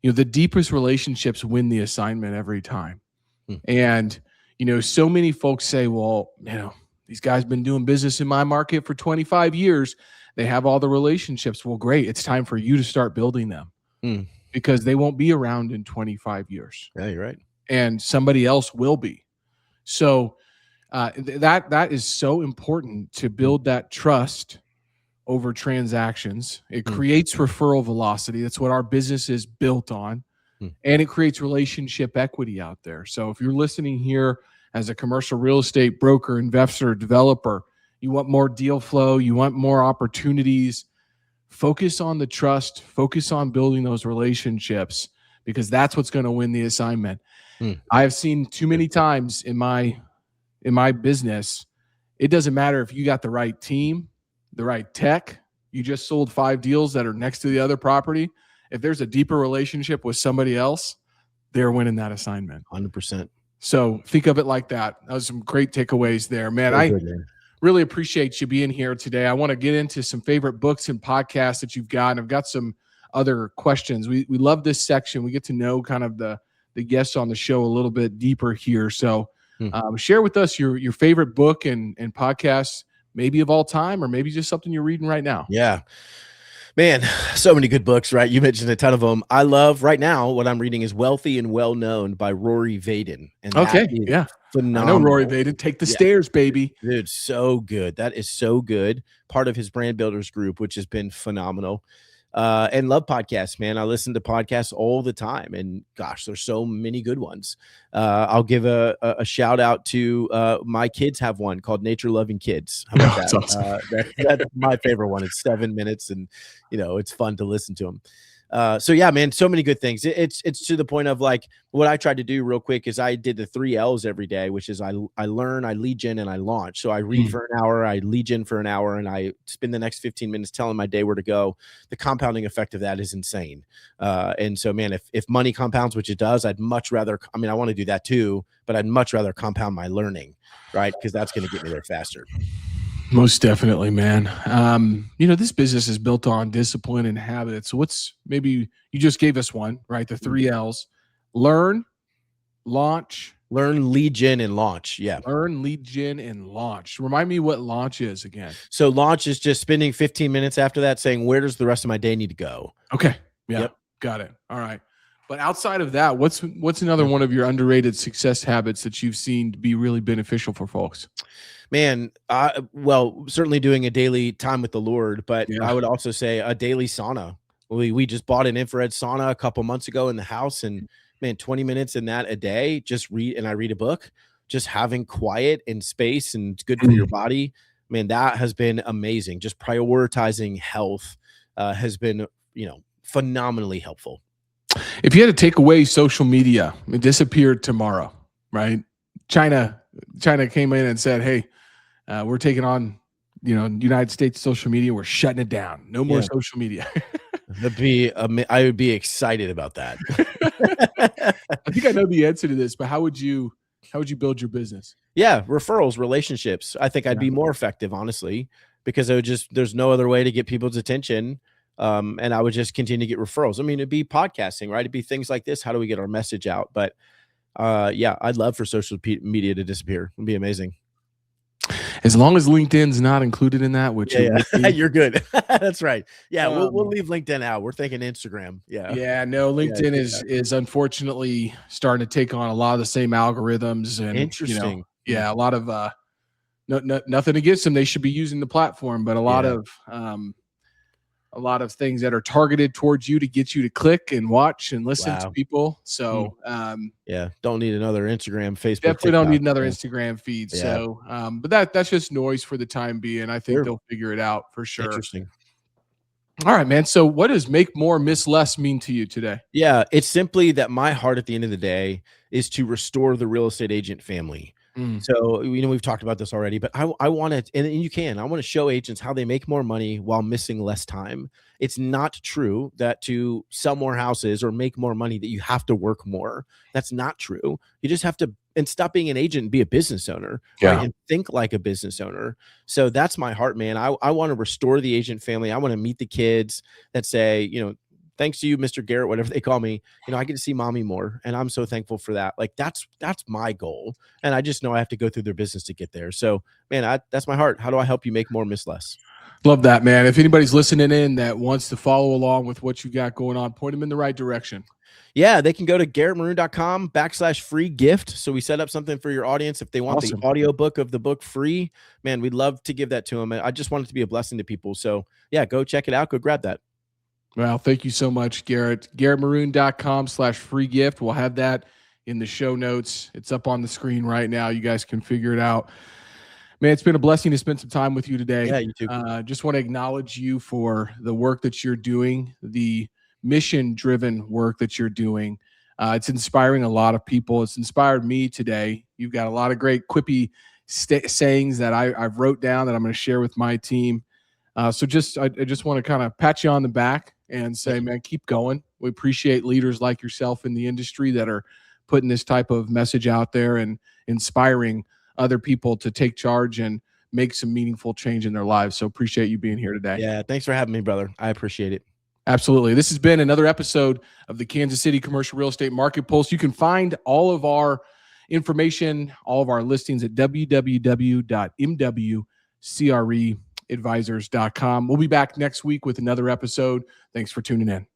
the deepest relationships win the assignment every time. And, so many folks say, well, these guys been doing business in my market for 25 years. They have all the relationships. Well, great. It's time for you to start building them because they won't be around in 25 years. Yeah, you're right. And somebody else will be. So that is so important to build that trust over transactions. It creates referral velocity. That's what our business is built on. And it creates relationship equity out there. So if you're listening here as a commercial real estate broker, investor, developer, you want more deal flow, you want more opportunities, focus on the trust, focus on building those relationships, because that's what's going to win the assignment. I have seen too many times in my business, it doesn't matter if you got the right team, the right tech, you just sold 5 deals that are next to the other property. If there's a deeper relationship with somebody else, they're winning that assignment. 100%. So think of it like that. That was some great takeaways there, man. Really appreciate you being here today. I want to get into some favorite books and podcasts that you've got. And I've got some other questions. We love this section. We get to know kind of the guests on the show a little bit deeper here. So share with us your favorite book and podcast, maybe of all time, or maybe just something you're reading right now. Yeah. Man, so many good books, right? You mentioned a ton of them. I love right now what I'm reading is Wealthy and Well Known by Rory Vaden. And phenomenal. I know Rory Vaden. Take the stairs, baby. Dude, so good. That is so good. Part of his Brand Builders group, which has been phenomenal. And love podcasts, man. I listen to podcasts all the time, and gosh, there's so many good ones. I'll give a shout out to my kids have one called Nature Loving Kids. How about that? Awesome. That's my favorite one. It's 7 minutes, and it's fun to listen to them. So yeah, man, so many good things. It's to the point of like what I tried to do real quick is I did the 3 L's every day, which is I learn, I lead gen, and I launch. So I read for an hour, I lead gen for an hour, and I spend the next 15 minutes telling my day where to go. The compounding effect of that is insane. And so, man, if money compounds, which it does, I'd much rather, I want to do that too, but I'd much rather compound my learning, right? Because that's going to get me there faster. Most definitely, man. This business is built on discipline and habits. Maybe you just gave us one, right? The 3 L's: learn, launch, lead gen, and launch. Yeah. Learn, lead gen, and launch. Remind me what launch is again. So launch is just spending 15 minutes after that saying, where does the rest of my day need to go? Okay. Yeah. Yep. Got it. All right. But outside of that, what's another one of your underrated success habits that you've seen to be really beneficial for folks? Man, well, certainly doing a daily time with the Lord, but I would also say a daily sauna. We just bought an infrared sauna a couple months ago in the house, and man, 20 minutes in that a day, I read a book, just having quiet and space, and it's good for your body. Man, that has been amazing. Just prioritizing health has been, phenomenally helpful. If you had to take away social media, it disappeared tomorrow, right? China came in and said, "Hey, we're taking on, United States social media. We're shutting it down. No more social media." I would be excited about that. I think I know the answer to this, but how would you build your business? Yeah, referrals, relationships. I think I'd be more effective, honestly, because there's no other way to get people's attention. And I would just continue to get referrals. I mean, it'd be podcasting, right? It'd be things like this. How do we get our message out? But yeah, I'd love for social media to disappear. It'd be amazing. As long as LinkedIn's not included in that, which you're good. That's right. Yeah, we'll leave LinkedIn out. We're thinking Instagram. Yeah. Yeah, no, LinkedIn is unfortunately starting to take on a lot of the same algorithms, and interesting. A lot of nothing against them. They should be using the platform, but a lot of things that are targeted towards you to get you to click and watch and listen to people. So, don't need another Instagram, Facebook. Definitely don't need another Instagram feed. Yeah. So, but that's just noise for the time being. I think they'll figure it out for sure. Interesting. All right, man. So what does make more, miss less mean to you today? Yeah, it's simply that my heart at the end of the day is to restore the real estate agent family. So, we've talked about this already, but I want to, and I want to show agents how they make more money while missing less time. It's not true that to sell more houses or make more money that you have to work more. That's not true. You just have to, and stop being an agent and be a business owner, right? And think like a business owner. So that's my heart, man. I want to restore the agent family. I want to meet the kids that say, thanks to you, Mr. Garrett, whatever they call me, I get to see mommy more. And I'm so thankful for that. Like that's my goal. And I just know I have to go through their business to get there. So, man, that's my heart. How do I help you make more, miss less? Love that, man. If anybody's listening in that wants to follow along with what you got going on, point them in the right direction. Yeah, they can go to garrettmaroon.com/free gift. So we set up something for your audience. If they want the audiobook of the book free, man, we'd love to give that to them. I just want it to be a blessing to people. So yeah, go check it out. Go grab that. Well, thank you so much, Garrett. garrettmaroon.com/free gift. We'll have that in the show notes. It's up on the screen right now. You guys can figure it out. Man, it's been a blessing to spend some time with you today. Yeah, you too. Just want to acknowledge you for the work that you're doing, the mission-driven work that you're doing. It's inspiring a lot of people. It's inspired me today. You've got a lot of great quippy sayings that I've wrote down that I'm going to share with my team. So I just want to kind of pat you on the back and say, man, keep going. We appreciate leaders like yourself in the industry that are putting this type of message out there and inspiring other people to take charge and make some meaningful change in their lives. So appreciate you being here today. Yeah, thanks for having me, brother. I appreciate it. Absolutely. This has been another episode of the Kansas City Commercial Real Estate Market Pulse. You can find all of our information, all of our listings at www.mwcreadvisors.com. We'll be back next week with another episode. Thanks for tuning in.